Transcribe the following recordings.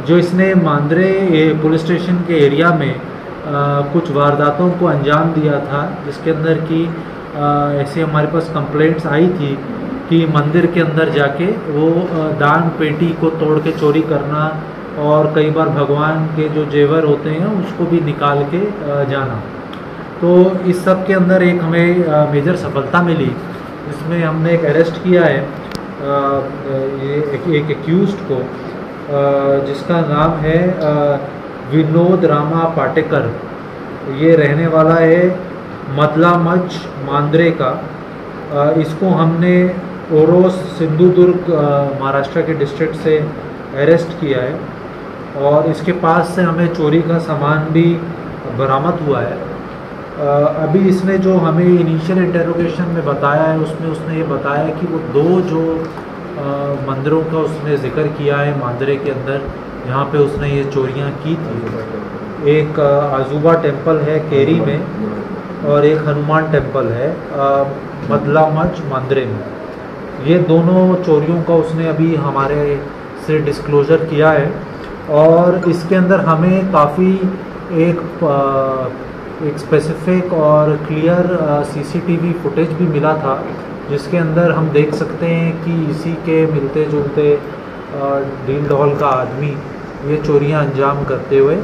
जो इसने Mandrem police station के एरिया में कुछ वारदातों को अंजाम दिया था, जिसके अंदर की ऐसे हमारे पास कंप्लेंट्स आई थी कि मंदिर के अंदर जाके वो दान पेटी को तोड़ के चोरी करना और कई बार भगवान के जो जेवर होते हैं उसको भी निकाल के जाना। तो इस सब के अंदर एक हमें मेजर सफलता मिली। इसमें हमने एक अरेस्ट किया है ये एक एक्यूज्ड को, जिसका नाम है विनोद रामा पाटेकर। ये रहने वाला है मदलामच मांद्रे का। इसको हमने ओरोस सिंधुदुर्ग महाराष्ट्र के डिस्ट्रिक्ट से अरेस्ट किया है और इसके पास से हमें चोरी का सामान भी बरामद हुआ है। अभी इसने जो हमें इनिशियल इंटरोगेशन में बताया है उसमें उसने ये बताया कि वो दो जो मंदिरों का उसने जिक्र किया है मांद्रे के अंदर, जहाँ पे उसने ये चोरियाँ की थी। एक आजूबा टेम्पल है केरी में और एक हनुमान टेम्पल है मदलामच मांद्रे में। ये दोनों चोरियों का उसने अभी हमारे से डिस्क्लोज़र किया है और इसके अंदर हमें काफ़ी एक स्पेसिफिक और क्लियर सीसीटीवी फुटेज भी मिला था, जिसके अंदर हम देख सकते हैं कि इसी के मिलते जुलते डील डॉल का आदमी ये चोरियां अंजाम करते हुए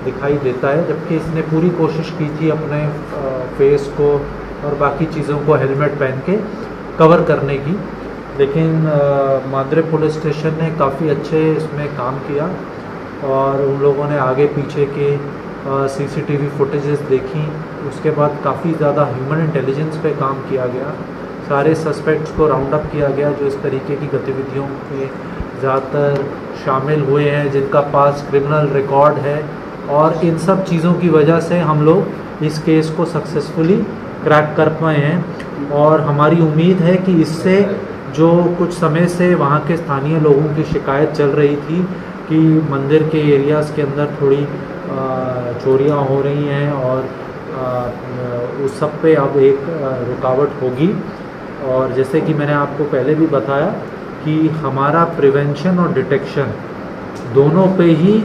दिखाई देता है। जबकि इसने पूरी कोशिश की थी अपने फेस को और बाकी चीज़ों को हेलमेट पहन के कवर करने की, लेकिन मांद्रे पुलिस स्टेशन ने काफ़ी अच्छे इसमें काम किया और उन लोगों ने आगे पीछे के सीसीटीवी फुटेजेस देखी। उसके बाद काफ़ी ज़्यादा ह्यूमन इंटेलिजेंस पे काम किया गया, सारे सस्पेक्ट्स को राउंड अप किया गया जो इस तरीके की गतिविधियों में ज़्यादातर शामिल हुए हैं, जिनका पास क्रिमिनल रिकॉर्ड है। और इन सब चीज़ों की वजह से हम लोग इस केस को सक्सेसफुली क्रैक कर पाए हैं और हमारी उम्मीद है कि इससे जो कुछ समय से वहाँ के स्थानीय लोगों की शिकायत चल रही थी कि मंदिर के एरियाज़ के अंदर थोड़ी चोरियां हो रही हैं और उस सब पे अब एक रुकावट होगी। और जैसे कि मैंने आपको पहले भी बताया कि हमारा प्रिवेंशन और डिटेक्शन दोनों पे ही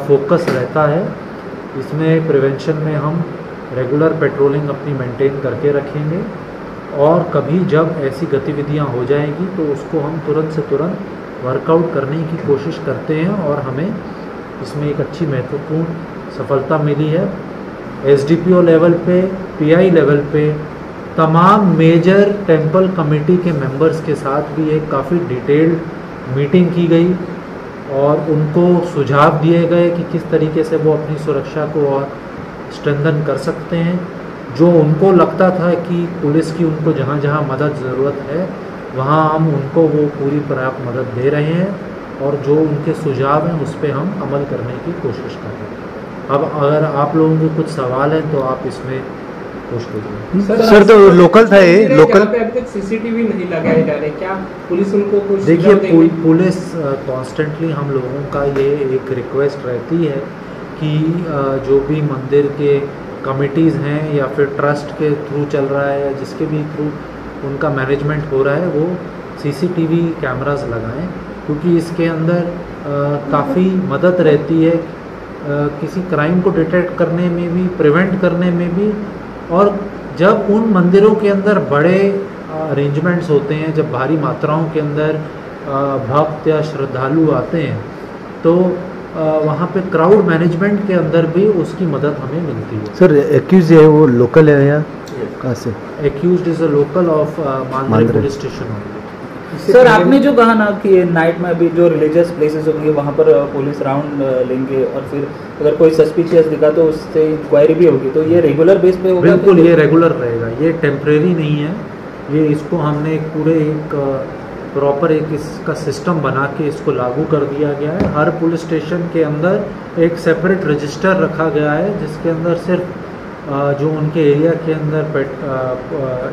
फोकस रहता है। इसमें प्रिवेंशन में हम रेगुलर पेट्रोलिंग अपनी मेंटेन करके रखेंगे और कभी जब ऐसी गतिविधियां हो जाएंगी तो उसको हम तुरंत से तुरंत वर्कआउट करने की कोशिश करते हैं और हमें इसमें एक अच्छी महत्वपूर्ण सफलता मिली है। एसडीपीओ लेवल पे, पीआई लेवल पे तमाम मेजर टेंपल कमेटी के मेंबर्स के साथ भी एक काफ़ी डिटेल्ड मीटिंग की गई और उनको सुझाव दिए गए कि किस तरीके से वो अपनी सुरक्षा को और स्ट्रेंथन कर सकते हैं। जो उनको लगता था कि पुलिस की उनको जहाँ जहाँ मदद ज़रूरत है वहाँ हम उनको वो पूरी पर्याप्त मदद दे रहे हैं और जो उनके सुझाव हैं उस पर हम अमल करने की कोशिश कर रहे हैं। अब अगर आप लोगों के कुछ सवाल हैं तो आप इसमें पूछ लीजिए। सर तो लोकल था ये, लोकल पे अभी तक सीसीटीवी नहीं लगाए जा रहे, क्या पुलिस उनको कुछ? देखिए पुलिस कॉन्स्टेंटली हम लोगों का ये एक रिक्वेस्ट रहती है कि जो भी मंदिर के कमिटीज़ हैं या फिर ट्रस्ट के थ्रू चल रहा है या जिसके भी थ्रू उनका मैनेजमेंट हो रहा है वो सीसीटीवी कैमरास लगाएं, क्योंकि इसके अंदर काफ़ी मदद रहती है किसी क्राइम को डिटेक्ट करने में भी, प्रिवेंट करने में भी। और जब उन मंदिरों के अंदर बड़े अरेंजमेंट्स होते हैं, जब भारी मात्राओं के अंदर भक्त या श्रद्धालु आते हैं तो वहाँ पे क्राउड मैनेजमेंट के अंदर भी उसकी मदद हमें मिलती है। सर एक्यूज है वो लोकल है या कहाँ से? Accused is a local of Mandrem police station. Sir आपने जो कहा ना कि नाइट में अभी जो रिलीजियस प्लेसेस होंगे वहाँ पर पुलिस राउंड लेंगे और फिर अगर कोई सस्पिशियस दिखा तो उससे इंक्वायरी भी होगी, तो ये रेगुलर बेस पे होगा? बिल्कुल ये रेगुलर रहेगा, ये टेम्परेरी नहीं है। ये इसको हमने पूरे एक प्रॉपर एक इसका सिस्टम बना के इसको लागू कर दिया गया है। हर पुलिस स्टेशन के अंदर एक सेपरेट रजिस्टर रखा गया है जिसके अंदर सिर्फ जो उनके एरिया के अंदर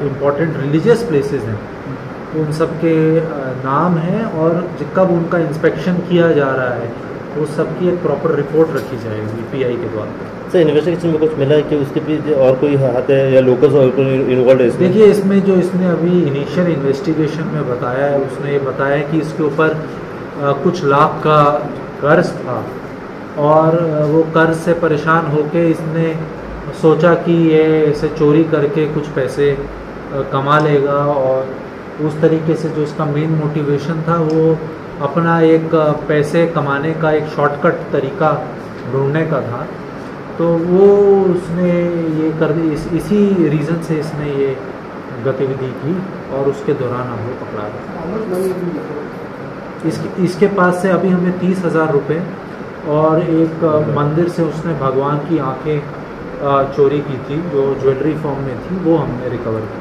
इम्पॉर्टेंट रिलीजियस प्लेसेस हैं उन सब के नाम हैं और कब उनका इंस्पेक्शन किया जा रहा है उस सब की एक प्रॉपर रिपोर्ट रखी जाएगी पीआई के द्वारा। सर इन्वेस्टिगेशन में कुछ मिला है कि उसके पीछे और कोई हाथ है या लोकल्स और कोई इन्वॉल्व है इसमें? देखिए इसमें जो इसने अभी इनिशियल इन्वेस्टिगेशन में बताया है उसने ये बताया कि इसके ऊपर कुछ लाख का कर्ज था और वो कर्ज से परेशान होके इसने सोचा कि ये इसे चोरी करके कुछ पैसे कमा लेगा और उस तरीके से जो इसका मेन मोटिवेशन था वो अपना एक पैसे कमाने का एक शॉर्टकट तरीका ढूंढने का था। तो वो उसने ये कर दी, इसी रीज़न से इसने ये गतिविधि की और उसके दौरान हमें पकड़ा गया। इसके पास से अभी हमें 30,000 रुपये और एक मंदिर से उसने भगवान की आंखें चोरी की थी जो ज्वेलरी फॉर्म में थी, वो हमने रिकवर की।